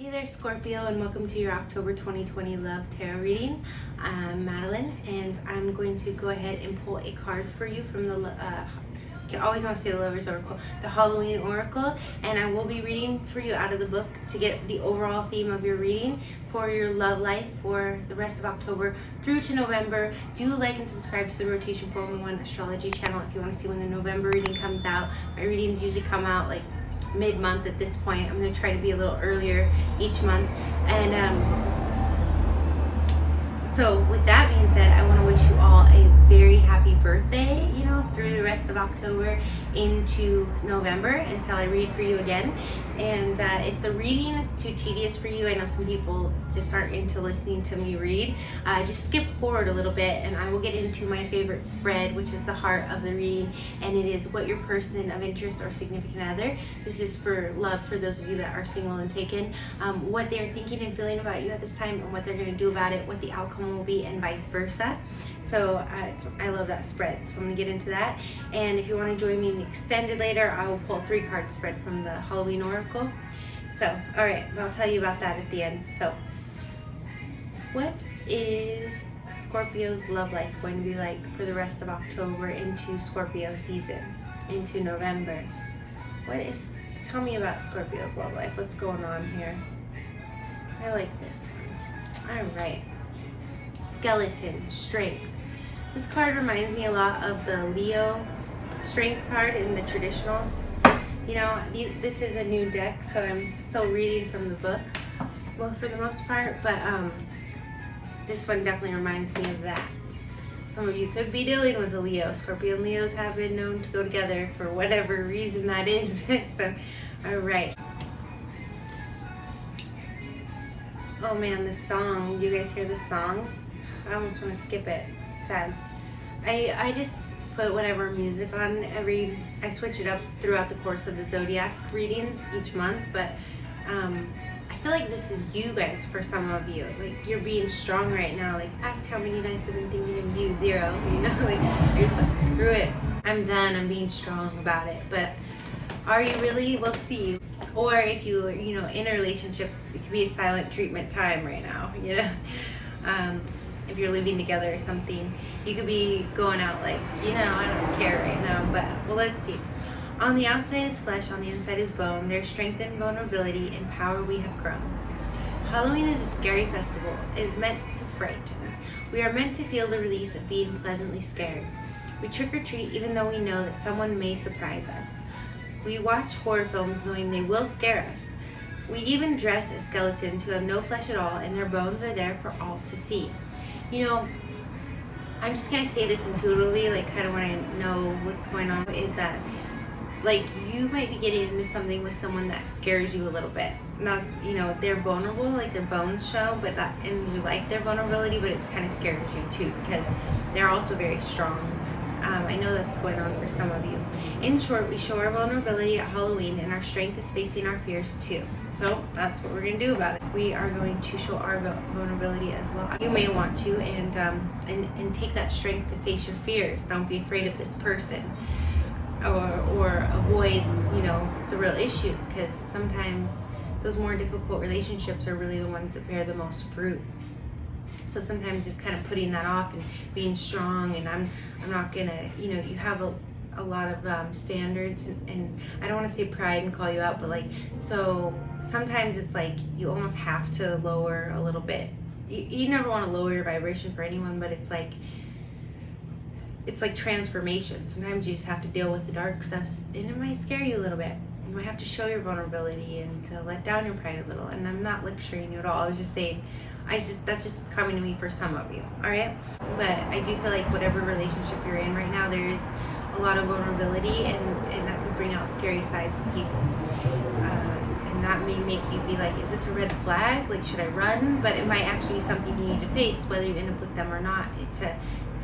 Hey there, Scorpio, and welcome to your October 2020 Love Tarot reading. I'm Madeline, and I'm going to go ahead and pull a card for you from the, I always want to say the Lover's Oracle, the Halloween Oracle, and I will be reading for you out of the book to get the overall theme of your reading for your love life for the rest of October through to November. Do like and subscribe to the Rotation 411 Astrology channel if you want to see when the November reading comes out. My readings usually come out like mid-month at this point. I'm going to try to be a little earlier each month. And so with that being said, I want to wish you all a very happy birthday, you know, through the rest of October into November until I read for you again. And if the reading is too tedious for you, I know some people just aren't into listening to me read, just skip forward a little bit and I will get into my favorite spread, which is the heart of the reading, and it is what your person of interest or significant other, this is for love for those of you that are single and taken, what they're thinking and feeling about you at this time and what they're going to do about it, what the outcome will be, and vice versa. So I love that spread, so I'm going to get into that. And if you want to join me in the extended later, I will pull a 3-card spread from the Halloween Oracle. So, all right, I'll tell you about that at the end. So, what is Scorpio's love life going to be like for the rest of October into Scorpio season, into November? Tell me about Scorpio's love life. What's going on here? I like this one. All right. Skeleton, strength. This card reminds me a lot of the Leo strength card in the traditional. You know, this is a new deck, so I'm still reading from the book, well, for the most part, but this one definitely reminds me of that. Some of you could be dealing with a Leo. Scorpio and Leos have been known to go together for whatever reason that is. So, all right. Oh man, this song. You guys hear this song? I almost want to skip it. It's sad. I just put whatever music on I switch it up throughout the course of the zodiac readings each month, but I feel like this is you guys for some of you. Like, you're being strong right now. Like, ask how many nights I've been thinking of you. 0. You know, like, you're just like, screw it. I'm done. I'm being strong about it. But are you really? We'll see. Or if you know, in a relationship, it could be a silent treatment time right now, you know. If you're living together or something, you could be going out like, you know, I don't care right now, but, well, let's see. On the outside is flesh, on the inside is bone. There's strength and vulnerability and power we have grown. Halloween is a scary festival. It is meant to frighten. We are meant to feel the release of being pleasantly scared. We trick or treat even though we know that someone may surprise us. We watch horror films knowing they will scare us. We even dress as skeletons who have no flesh at all and their bones are there for all to see. You know, I'm just going to say this intuitively, like kind of when I know what's going on, is that, like, you might be getting into something with someone that scares you a little bit. Not, you know, they're vulnerable, like their bones show, but that, and you like their vulnerability, but it's kind of scares you too, because they're also very strong. I know that's going on for some of you. In short, we show our vulnerability at Halloween, and our strength is facing our fears too. So that's what we're going to do about it. We are going to show our vulnerability as well. You may want to, and take that strength to face your fears. Don't be afraid of this person, or avoid, you know, the real issues, because sometimes those more difficult relationships are really the ones that bear the most fruit. So sometimes just kind of putting that off and being strong, and I'm not gonna, you know, you have a lot of standards, and I don't want to say pride and call you out, but like, so sometimes it's like you almost have to lower a little bit. You never want to lower your vibration for anyone, but it's like transformation. Sometimes you just have to deal with the dark stuff, and it might scare you a little bit. You might have to show your vulnerability and to let down your pride a little. And I'm not lecturing you at all. I was just saying, that's just what's coming to me for some of you, all right? But I do feel like whatever relationship you're in right now, there is a lot of vulnerability, and that could bring out scary sides of people. And that may make you be like, is this a red flag? Like, should I run? But it might actually be something you need to face, whether you end up with them or not, to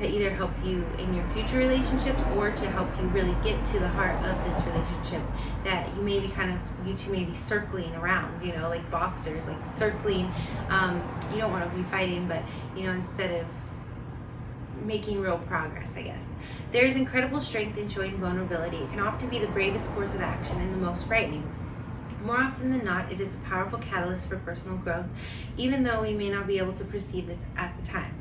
either help you in your future relationships or to help you really get to the heart of this relationship that you may be you two may be circling around, you know, like boxers, like circling. You don't want to be fighting, but, you know, instead of making real progress, I guess. There is incredible strength in showing vulnerability. It can often be the bravest course of action and the most frightening. More often than not, it is a powerful catalyst for personal growth, even though we may not be able to perceive this at the time.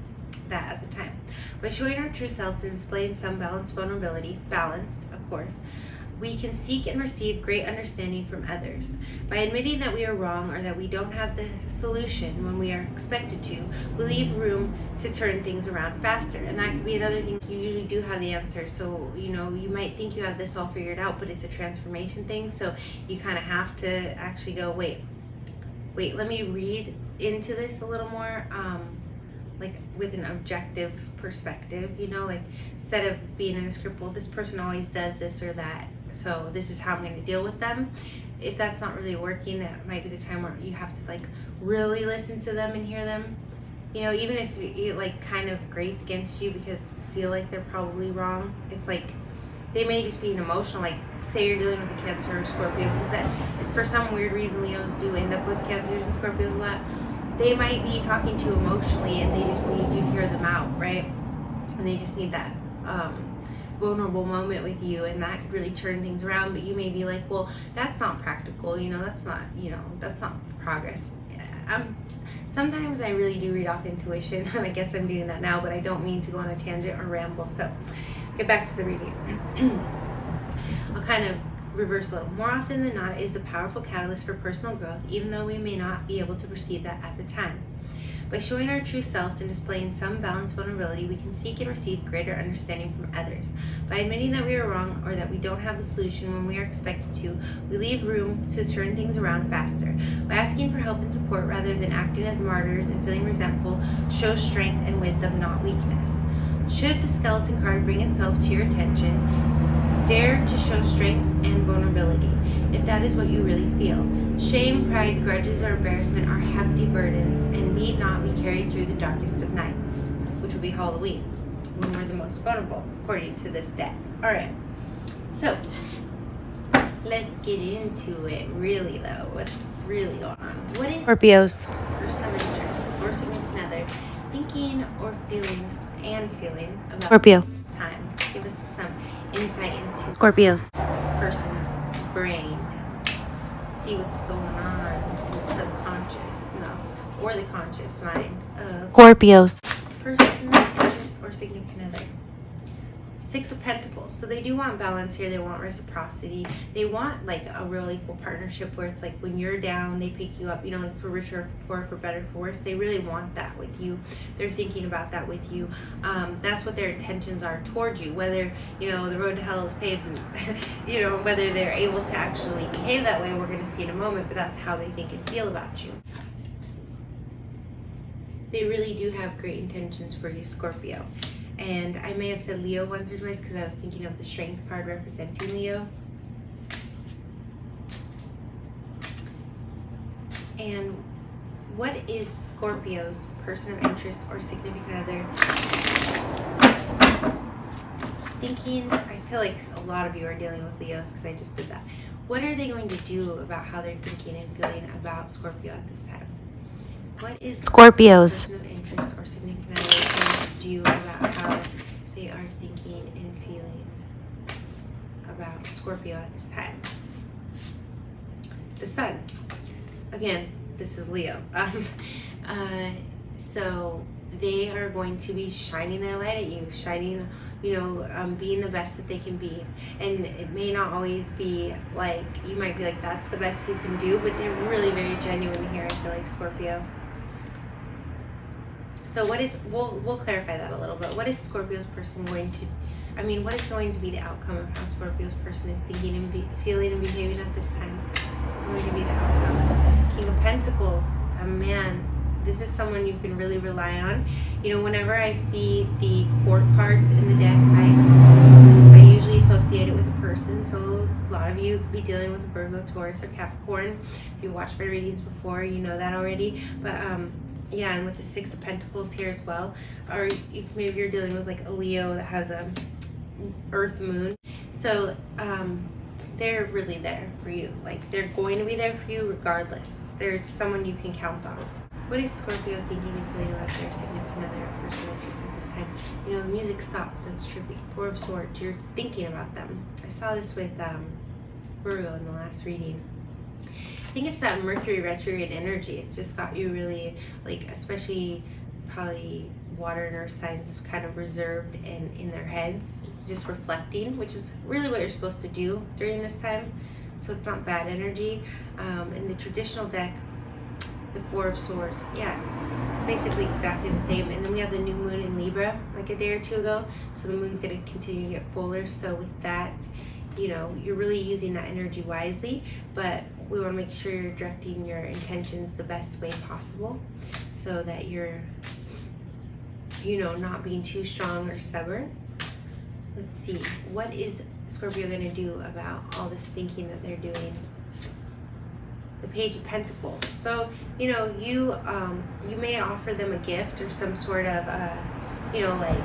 By showing our true selves and displaying some balanced of course, we can seek and receive great understanding from others. By admitting that we are wrong or that we don't have the solution when we are expected to, we leave room to turn things around faster. And that could be another thing. You usually do have the answer. So, you might think you have this all figured out, but it's a transformation thing. So you kind of have to actually go, wait, let me read into this a little more. Like with an objective perspective, like instead of being in a script, well, this person always does this or that, so this is how I'm going to deal with them. If that's not really working, that might be the time where you have to like really listen to them and hear them. Even if it like kind of grates against you because you feel like they're probably wrong, it's like they may just be an emotional, like say you're dealing with a Cancer or Scorpio, because that is for some weird reason Leos do end up with Cancers and Scorpios a lot. They might be talking to you emotionally and they just need you to hear them out, right? And they just need that vulnerable moment with you, and that could really turn things around. But you may be like, well, that's not practical, that's not progress. Sometimes I really do read off intuition, and I guess I'm doing that now, but I don't mean to go on a tangent or ramble. So get back to the reading. I'll kind of reverse a little. More often than not, it is a powerful catalyst for personal growth, even though we may not be able to perceive that at the time. By showing our true selves and displaying some balanced vulnerability, we can seek and receive greater understanding from others. By admitting that we are wrong or that we don't have the solution when we are expected to, we leave room to turn things around faster. By asking for help and support rather than acting as martyrs and feeling resentful, shows strength and wisdom, not weakness. Should the skeleton card bring itself to your attention, dare to show strength and vulnerability, if that is what you really feel. Shame, pride, grudges, or embarrassment are hefty burdens and need not be carried through the darkest of nights, which will be Halloween, when we're the most vulnerable, according to this deck. Alright, so let's get into it really though. What's really going on? What is Scorpios person of interest or significant other thinking or feeling about Scorpio this time? Give us some insight into Scorpios person's brain. See what's going on in the subconscious, or the conscious mind of Scorpios person's interest or significant other. Six of Pentacles. So they do want balance here. They want reciprocity. They want like a real equal partnership where it's like when you're down, they pick you up, like for richer, for poor, for better, for worse. They really want that with you. They're thinking about that with you. That's what their intentions are towards you. Whether, the road to hell is paved, whether they're able to actually behave that way, we're going to see in a moment, but that's how they think and feel about you. They really do have great intentions for you, Scorpio. And I may have said Leo once or twice because I was thinking of the Strength card representing Leo. And what is Scorpio's person of interest or significant other thinking? I feel like a lot of you are dealing with Leos because I just did that. What are they going to do about how they're thinking and feeling about Scorpio at this time? What is Scorpios person of interest or significant other going to do about how they are thinking and feeling about Scorpio at this time? The Sun. Again, this is Leo. So they are going to be shining their light at you, shining, being the best that they can be. And it may not always be like, you might be like, that's the best you can do, but they're really very genuine here, I feel like, Scorpio. So we'll clarify that a little bit. What is Scorpio's person going to, what is going to be the outcome of how Scorpio's person is thinking and feeling and behaving at this time? What's going to be the outcome? King of Pentacles, man, this is someone you can really rely on. Whenever I see the court cards in the deck, I usually associate it with a person. So a lot of you could be dealing with a Virgo, Taurus, or Capricorn. If you watched my readings before, you know that already. But yeah, and with the Six of Pentacles here as well, or maybe you're dealing with like a Leo that has a Earth Moon. So they're really there for you. Like they're going to be there for you regardless. They're someone you can count on. What is Scorpio thinking and feeling about their significant other or person of interest at this time? The music stopped. That's trippy. Four of Swords. You're thinking about them. I saw this with Virgo in the last reading. I think it's that Mercury retrograde energy. It's just got you really, like, especially probably water and earth signs, kind of reserved and in their heads, just reflecting, which is really what you're supposed to do during this time. So it's not bad energy. In the traditional deck, the Four of Swords, yeah, it's basically exactly the same. And then we have the new moon in Libra like a day or two ago, so the moon's going to continue to get fuller. So with that, you know, you're really using that energy wisely, but we want to make sure you're directing your intentions the best way possible so that you're, you know, not being too strong or stubborn. Let's see, what is Scorpio going to do about all this thinking that they're doing? The Page of Pentacles. So, you know, you may offer them a gift or some sort of, you know, like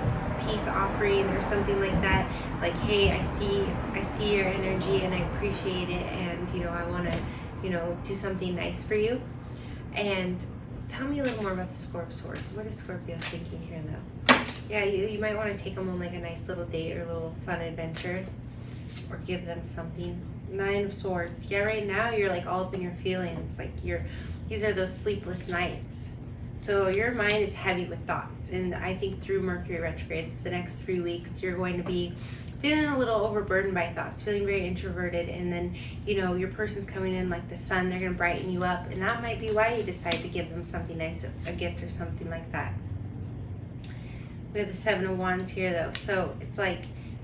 peace offering or something like that. Like, hey, I see your energy and I appreciate it, and, you know, I want to, you know, do something nice for you. And tell me a little more about the Four of Swords. What is Scorpio thinking here, though? Yeah, you might want to take them on like a nice little date or a little fun adventure, or give them something. Nine of Swords. Yeah, right now you're like all up in your feelings. Like these are those sleepless nights. So your mind is heavy with thoughts. And I think through Mercury retrograde, the next 3 weeks, you're going to be feeling a little overburdened by thoughts, feeling very introverted. And then, you know, your person's coming in like the sun. They're going to brighten you up. And that might be why you decide to give them something nice, a gift or something like that. We have the Seven of Wands here, though. So it's like,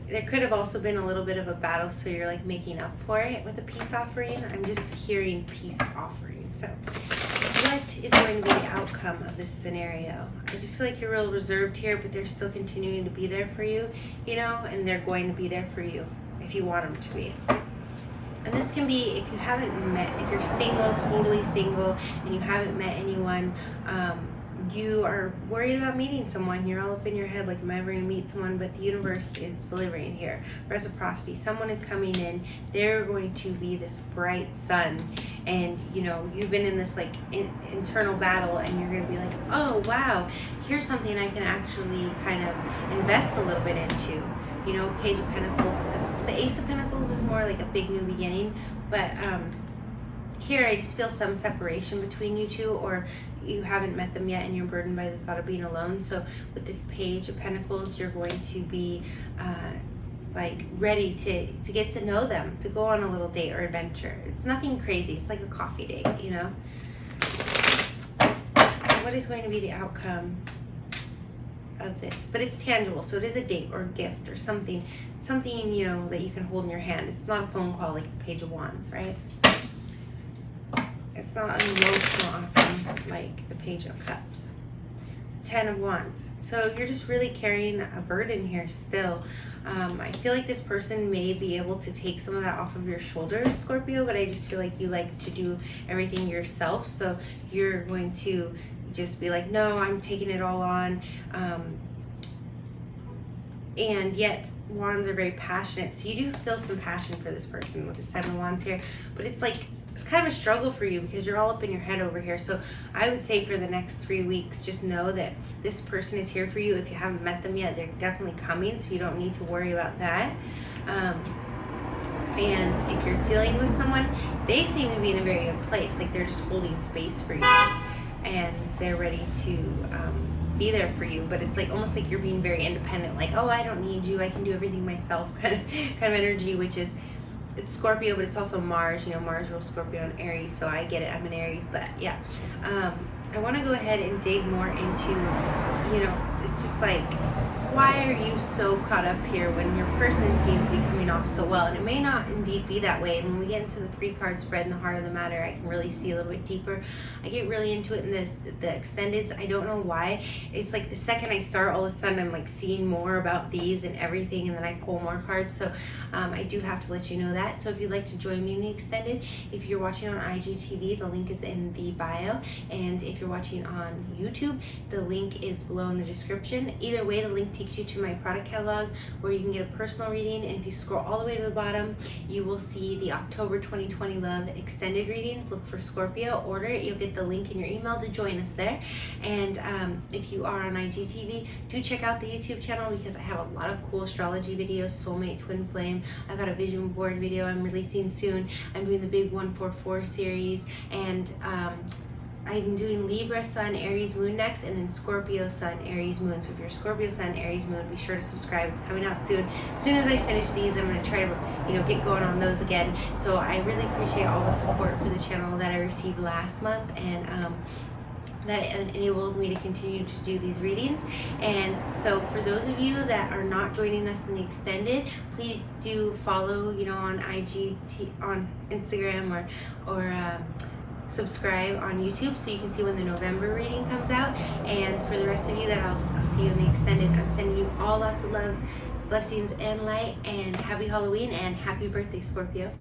there could have also been a little bit of a battle, so you're like making up for it with a peace offering. I'm just hearing peace offering. So what is going to be the outcome of this scenario? I just feel like you're real reserved here, but they're still continuing to be there for you, you know, and they're going to be there for you if you want them to be. And this can be, if you haven't met, if you're single, totally single, and you haven't met anyone, you are worried about meeting someone. You're all up in your head like, am I ever going to meet someone? But the universe is delivering here. Reciprocity. Someone is coming in. They're going to be this bright sun. And, you know, you've been in this like internal battle, and you're going to be like, oh, wow, here's something I can actually kind of invest a little bit into. You know, Page of Pentacles. The Ace of Pentacles is more like a big new beginning. But here I just feel some separation between you two, or you haven't met them yet and you're burdened by the thought of being alone. So with this Page of Pentacles, you're going to be like ready to get to know them, to go on a little date or adventure. It's nothing crazy. It's like a coffee date, you know. What is going to be the outcome of this? But it's tangible, so it is a date or a gift or something, you know, that you can hold in your hand. It's not a phone call like the Page of Wands, right? It's not an emotional offering like the Page of Cups. 10 of Wands. So you're just really carrying a burden here still. I feel like this person may be able to take some of that off of your shoulders, Scorpio, but I just feel like you like to do everything yourself. So you're going to just be like, no, I'm taking it all on. And yet Wands are very passionate. So you do feel some passion for this person with the 7 of Wands here, but it's like, it's kind of a struggle for you because you're all up in your head over here. So I would say for the next 3 weeks, just know that this person is here for you. If you haven't met them yet, they're definitely coming, so you don't need to worry about that. And if you're dealing with someone, they seem to be in a very good place. Like they're just holding space for you, and they're ready to be there for you. But it's like almost like you're being very independent. Like, oh, I don't need you. I can do everything myself. kind of energy, which is, it's Scorpio, but it's also Mars. You know, Mars rules Scorpio and Aries, so I get it. I'm an Aries, but yeah. I want to go ahead and dig more into, you know, it's just like, why are you so caught up here when your person seems to be coming off so well? And it may not indeed be that way. When we get into the 3-card spread in the heart of the matter, I can really see a little bit deeper. I get really into it in the extendeds. I don't know why. It's like the second I start, all of a sudden I'm like seeing more about these and everything, and then I pull more cards. So I do have to let you know that. So if you'd like to join me in the extended, if you're watching on IGTV, the link is in the bio. And if you're watching on YouTube, the link is below in the description. Either way, the link takes takes you to my product catalog where you can get a personal reading. And if you scroll all the way to the bottom, you will see the October 2020 Love extended readings. Look for Scorpio, order it. You'll get the link in your email to join us there. And if you are on IGTV, do check out the YouTube channel because I have a lot of cool astrology videos, soulmate, twin flame. I've got a vision board video I'm releasing soon. I'm doing the big 144 series, and I'm doing Libra, Sun, Aries, Moon next, and then Scorpio, Sun, Aries, Moon. So if you're Scorpio, Sun, Aries, Moon, be sure to subscribe. It's coming out soon. As soon as I finish these, I'm going to try to, get going on those again. So I really appreciate all the support for the channel that I received last month, and that enables me to continue to do these readings. And so for those of you that are not joining us in the extended, please do follow, on on Instagram, or subscribe on YouTube so you can see when the November reading comes out. And for the rest of you that I'll see you in the extended, I'm sending you all lots of love, blessings, and light, and happy Halloween and happy birthday, Scorpio.